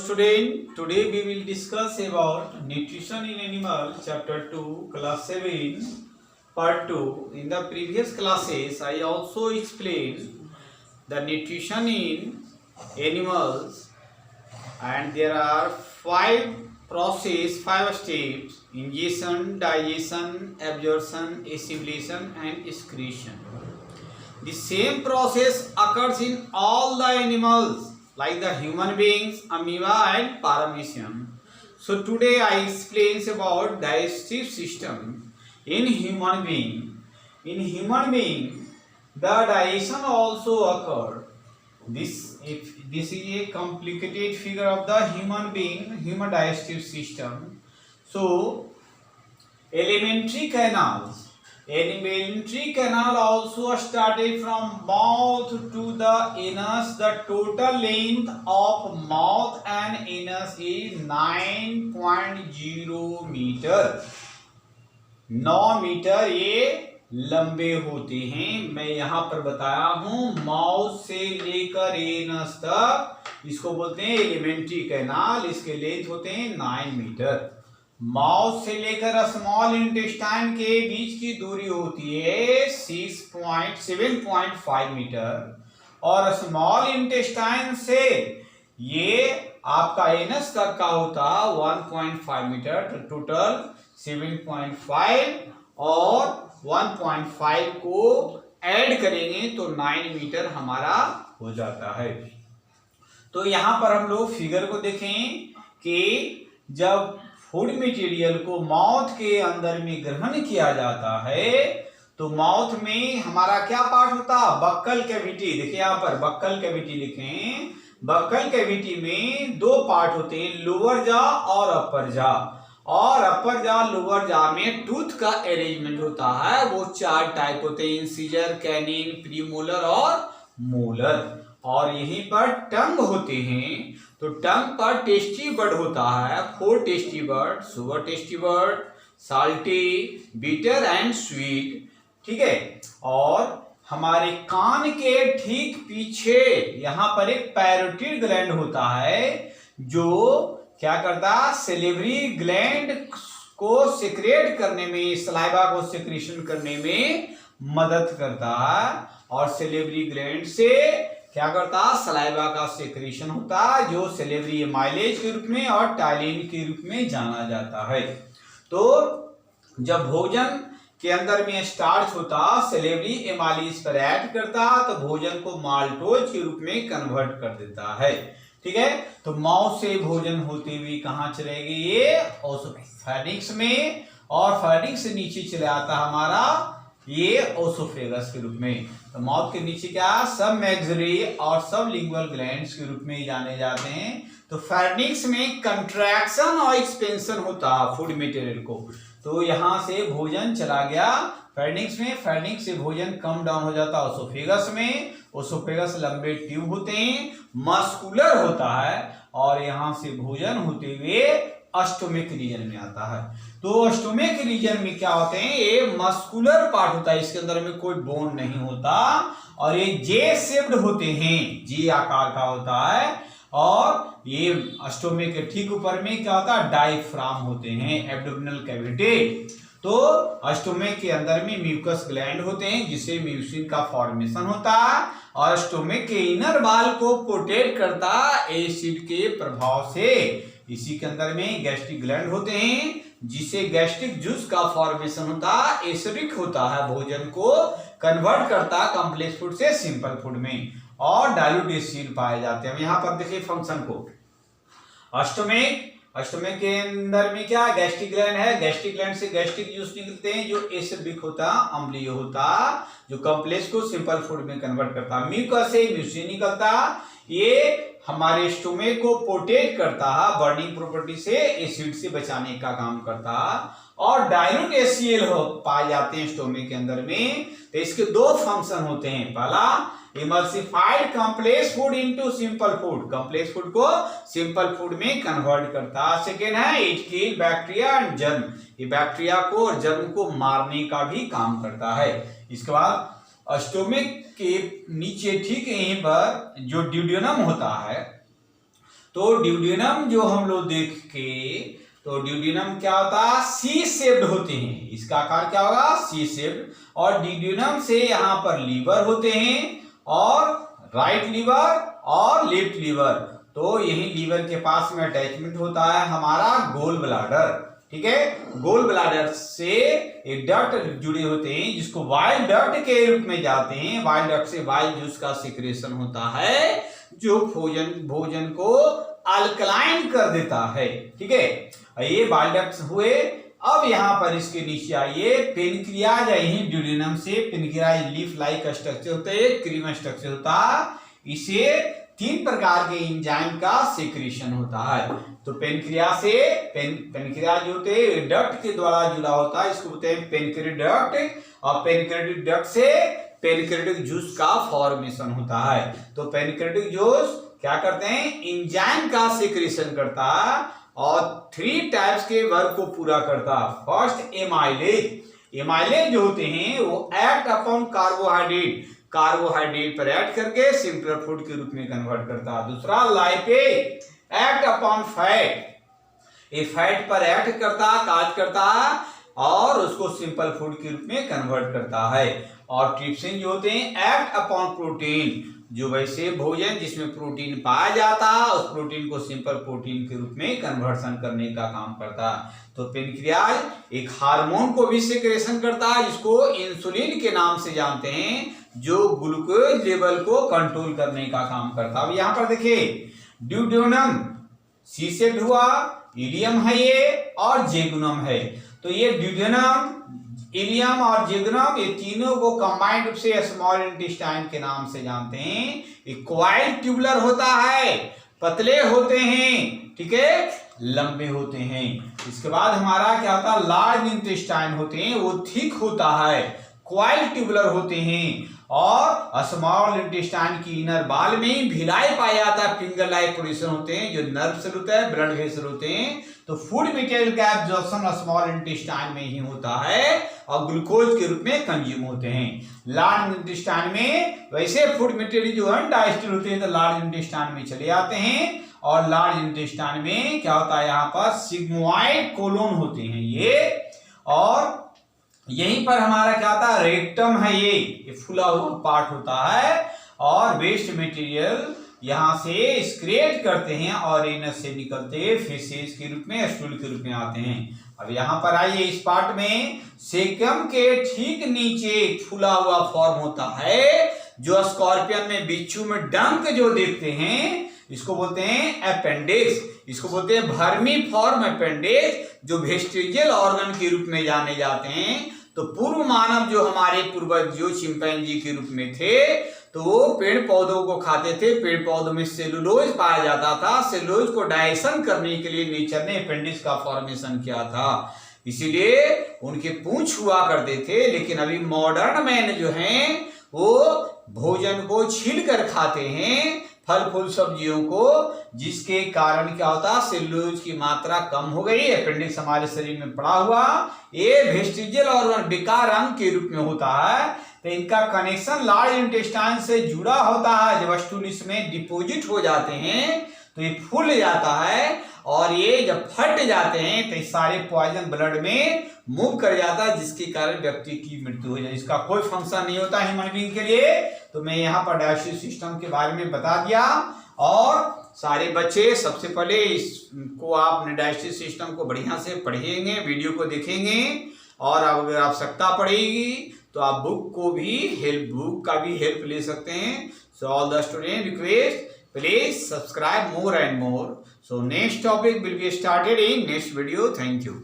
student, today we will discuss about nutrition in animal, chapter 2, class 7, part 2. In the previous classes, I also explained the nutrition in animals, and there are 5 steps: ingestion, digestion, absorption, assimilation and excretion. The same process occurs in all the animals like the human beings, amoeba and paramecium. So today I explain about digestive system in human being. In human being, the digestion also occur. This is a complicated figure of the human being, human digestive system. So elementary canals. Alimentary canal also started from mouth to the anus. The total length of mouth and anus is 9.0 meter. 9 meter ये लंबे होते हैं. मैं यहाँ पर बताया हूँ mouth से लेकर एनस तक इसको बोलते हैं एलिमेंट्री कैनाल. इसके लेंथ होते हैं 9 मीटर. माउथ से लेकर स्मॉल इंटेस्टाइन के बीच की दूरी होती है 7.5 मीटर और स्मॉल इंटेस्टाइन से ये आपका एनस तक का होता 1.5 मीटर. तो टोटल 7.5 और 1.5 को ऐड करेंगे तो 9 मीटर हमारा हो जाता है. तो यहां पर हम लोग फिगर को देखें कि जब फूड मटेरियल को माउथ के अंदर में ग्रहण किया जाता है तो माउथ में हमारा क्या पार्ट होता है? Buccal cavity. देखिए यहाँ पर बक्कल कैविटी लिखें. बक्कल कैविटी में 2 पार्ट होते हैं, लोअर जा और अपर जा. और अपर जा लोअर जा में टूथ का अरेंजमेंट होता है. वो 4 टाइप होते हैं, इंसीजर, कैनिन, प्रीमोलर और मोलर. और यहीं पर टंग होते हैं. तो टंग पर टेस्टी बर्ड होता है, 4 tasty bird, sugar tasty bird, salty, bitter and sweet. ठीक है. और हमारे कान के ठीक पीछे यहाँ पर एक पैरोटिड ग्लैंड होता है जो क्या करता है? सेलेवरी ग्लैंड को सिक्रेट करने में, सलाइवा को सिक्रेशन करने में मदद करता है. और सेलेवरी ग्लैंड से क्या करता? सलाइवा का सेक्रेशन होता है जो सेलेवरी एमाइलेज के रूप में और टाइलिन के रूप में जाना जाता है. तो जब भोजन के अंदर में स्टार्च होता, सेलेवरी एमाइलेज पर ऐड करता तो भोजन को माल्टोज के रूप में कन्वर्ट कर देता है. ठीक है. तो माउथ से भोजन होते हुए कहाँ चलेगी? ये ओसोफेरिंक्स में, और फेरिंक्स से नीचे चले आता हमारा ये ओसोफेगस के रूप में. तो माउथ के नीचे क्या? सब मैक्सिलरी और सब लिंगुअल ग्लैंड्स के रूप में जाने जाते हैं. तो फेरिंक्स में कंट्रैक्शन और एक्सपेंशन होता है फूड मटेरियल को. तो यहां से भोजन चला गया फेरिंक्स में, फेरिंक्स से भोजन कम डाउन हो जाता है ओसोफेगस में. ओसोफेगस लंबे ट्यूब होते हैं, मस्कुलर होता है और यहां से भोजन होते हुए स्टोमक रीजन में आता है. तो स्टोमक रीजन में क्या होते हैं? ये मस्कुलर पार्ट होता है, इसके अंदर में कोई बोन नहीं होता और ये जे शेप्ड होते हैं, जी आकार का होता है. और ये स्टोमक के ठीक ऊपर में क्या होता है? डायफ्राम होते हैं, एब्डोमिनल कैविटी. तो स्टोमक के अंदर में म्यूकस ग्लैंड होते हैं जिससे म्यूसिन का फॉर्मेशन होता है और स्टोमक के इनर वॉल को प्रोटेक्ट करता एसिड के प्रभाव से. इसी के अंदर में गैस्ट्रिक ग्लैंड होते हैं जिससे गैस्ट्रिक जूस का फॉर्मेशन होता है, एसिडिक होता है, भोजन को कन्वर्ट करता है कॉम्प्लेक्स फूड से सिंपल फूड में, और डाइल्यूट एसिड पाए जाते हैं. यहाँ पर देखिए फंक्शन को. स्टोमक के अंदर में क्या? गैस्ट्रिक ग्लैंड है. गैस्ट्रिक ग्लैंड से गैस्ट्रिक जूस निकलते हैं जो एसिडिक होता, अम्लीय होता, जो कॉम्प्लेक्स को सिंपल फूड में कन्वर्ट करता. म्यूकस से म्यूसिन निकलता, ये हमारे स्टोमक को प्रोटेक्ट करता है, बर्निंग प्रॉपर्टी से, एसिड से बचाने का काम करता है. और डाइल्यूट एसीएल पाए जाते हैं स्टोमक के अंदर में. तो इसके 2 फंक्शन होते हैं. पहला, emulsified complex food into simple food, complex food को सिंपल फूड में कन्वर्ट करता है. सेकेंड है it kill bacteria and germ, ये बैक्टीरिया को और जर्म को मारने का भी काम करता है. इसके बाद स्टोमक के नीचे ठीक यहीं पर जो ड्यूडेनम होता है, तो ड्यूडेनम जो हम लोग देख के, तो ड्यूडेनम क्या होता है, सी शेप्ड होते हैं, इसका आकार क्या होगा, सी शेप्ड। और ड्यूडेनम से यहाँ पर लीवर होते हैं, और राइट लीवर और लेफ्ट लीवर। तो यही लीवर के पास में अटैचमेंट होता है हमारा गोल ब्लाडर, ठीक है। गोल ब्लाडर से एक डक्ट जुड़े होते हैं जिसको वाइल डक्ट के रूप में जाते हैं। वाइल डक्ट से वाइल जूस का सिक्रेशन होता है जो भोजन को अल्कलाइन कर देता है, ठीक है। ये वाइल डक्ट हुए। अब यहाँ पर इसके नीचे आइए, पेनक्रियाज, यही ड्यूडेनम से पेनक्रियाज लीफ लाइक स्ट्रक्चर होता है, क्रीम स्ट्रक्चर होता है। इसे 3 प्रकार के एंजाइम का सिक्रेशन होता है। तो पेनक्रियाज से पेनक्रियाज होते हैं डक्ट के द्वारा जुड़ा होता है, इसको बोलते हैं पेनक्रियाटिक डक्ट। और पेनक्रियाटिक डक्ट से पेनक्रियाटिक जूस का फॉर्मेशन होता है। तो पेनक्रियाटिक जूस क्या करते हैं, एंजाइम का सिक्रेशन करता है और 3 टाइप्स के वर्क को पूरा करता है। First amylase. एमाइलेज जो होते हैं वो एक्ट अपॉन कार्बोहाइड्रेट, कार्बोहाइड्रेट पर ऐड करके सिंपल फूड के रूप में कन्वर्ट करता है। दूसरा लाइपेज, एक्ट अपॉन फैट, ये फैट पर ऐड करता है, काज करता है और उसको सिंपल फूड के रूप में कन्वर्ट करता है। और ट्रिप्सिन जो होते हैं एक्ट अपॉन प्रोटीन, जो वैसे भोजन जिसमें प्रोटीन पाया जाता है उस प्रोटीन को सिंपल प्रोटीन के रूप में कन्वर्सन करने का काम करता है। तो पेनक्रियाज एक हार्मोन को भी सिक्रेशन करता है जिसको इंसुलिन के नाम से जानते हैं, जो ग्लूकोज लेवल को कंट्रोल करने का काम करता है। अब यहाँ पर देखिए ड्यूडेनम सी शेप्ड हुआ, इलियम है ये और जेगुनम है। तो ये ड्यूडेनम, इलियम और जेगुनम, ये तीनों को कंबाइंड रूप से स्मॉल इंटेस्टाइन के नाम से जानते हैं। ये क्वाइल ट्यूबुलर होता है, पतले होते हैं, ठीक है, लंबे होते हैं। इसके बाद हमारा क्या होता है, लार्ज इंटेस्टाइन होते हैं, वो थिक होता है, क्वाइल ट्यूबुलर होते हैं। और स्मॉल इंटेस्टाइन की इनर वॉल में भिलाई पाया जाता है, फिंगर लाइक पोजीशन होते हैं, जो नर्व सेल होता है, ब्लड वेसल होते हैं। तो फूड मटेरियल का एब्जॉर्प्शन स्मॉल इंटेस्टाइन में ही होता है और ग्लूकोज के रूप में कंज्यूम होते हैं। लार्ज इंटेस्टाइन में वैसे फूड मटेरियल जो है डाइजेस्टेड होते हैं तो लार्ज इंटेस्टाइन में चले जाते हैं। और लार्ज इंटेस्टाइन में क्या होता है, यहाँ पर सिग्मोइड कोलोन होते हैं ये। और यहीं पर हमारा क्या होता है, रेक्टम है, ये फूला हुआ पार्ट होता है। और वेस्ट मटेरियल यहाँ से एक्सक्रीट करते हैं और एनस से निकलते फेसेस के रूप में, स्टूल के रूप में आते हैं। अब यहाँ पर आइए, इस पार्ट में सेकम के ठीक नीचे फूला हुआ फॉर्म होता है जो स्कॉर्पियन में बिच्छू में डंक जो देखते हैं, इसको बोलते हैं अपेंडिक्स। इसको बोलते हैं भर्मी फॉर्म अपेंडिक्स, जो वेस्टिजियल ऑर्गन के रूप में जाने जाते हैं। तो पूर्व मानव जो हमारे पूर्वज जो चिंपैंजी के रूप में थे, तो वो पेड़ पौधों को खाते थे, पेड़ पौधों में सेलुलोज पाया जाता था। सेलुलोज को डाइजेशन करने के लिए नेचर ने अपेंडिक्स का फॉर्मेशन किया था, इसीलिए उनके पूंछ हुआ करते थे। लेकिन अभी मॉडर्न मैन जो हैं वो भोजन को छील कर खाते हैं, फल फूल सब्जियों को, जिसके कारण क्या होता है, सेलुलोज की मात्रा कम हो गई, अपेंडिक्स हमारे शरीर में पड़ा हुआ, ये वेस्टिजियल ऑर्गन विकार अंग के रूप में होता है। तो इनका कनेक्शन लार्ज इंटेस्टाइन से जुड़ा होता है। जब वस्तु इसमें डिपोजिट हो जाते हैं तो ये फूल जाता है, और ये जब फट जाते हैं तो सारे पॉइजन ब्लड में मूव कर जाता है, जिसके कारण व्यक्ति की मृत्यु हो जाए। इसका कोई फंक्शन नहीं होता ह्यूमन बीइंग के लिए। तो मैं यहाँ पर डाइजेस्टिव सिस्टम के बारे में बता दिया। और सारे बच्चे सबसे पहले इसको आप डाइजेस्टिव सिस्टम को बढ़िया से पढ़ेंगे, वीडियो को देखेंगे, और अगर आवश्यकता पड़ेगी तो आप बुक का भी हेल्प ले सकते हैं। So all the student request, please subscribe more and more. So next topic will be started in next video. Thank you.